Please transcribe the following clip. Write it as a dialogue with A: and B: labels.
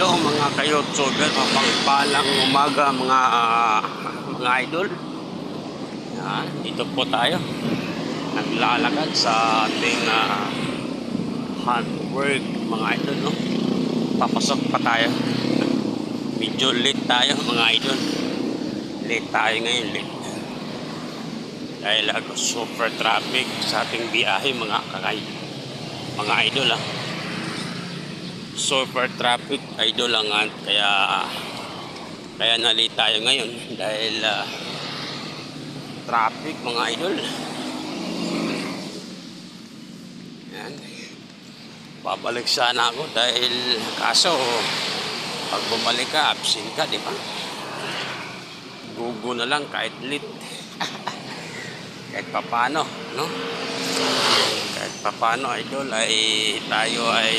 A: Hello mga ka-YouTuber, mapagpalang umaga mga idol. Yan, dito po tayo. Naglalakad sa ating handwork mga idol, no? Papasok pa tayo. Medyo late tayo mga idol. Late tayo ngayon, late. Dahil super traffic sa ating biyahe mga idol Super traffic idol lang kaya na-late tayo ngayon dahil traffic mga idol. Yan. Babalik sana ako dahil kaso pag bumalik ka absent ka, di ba? Gugo na lang kahit late. Kahit papano, no? Kahit papano idol ay tayo ay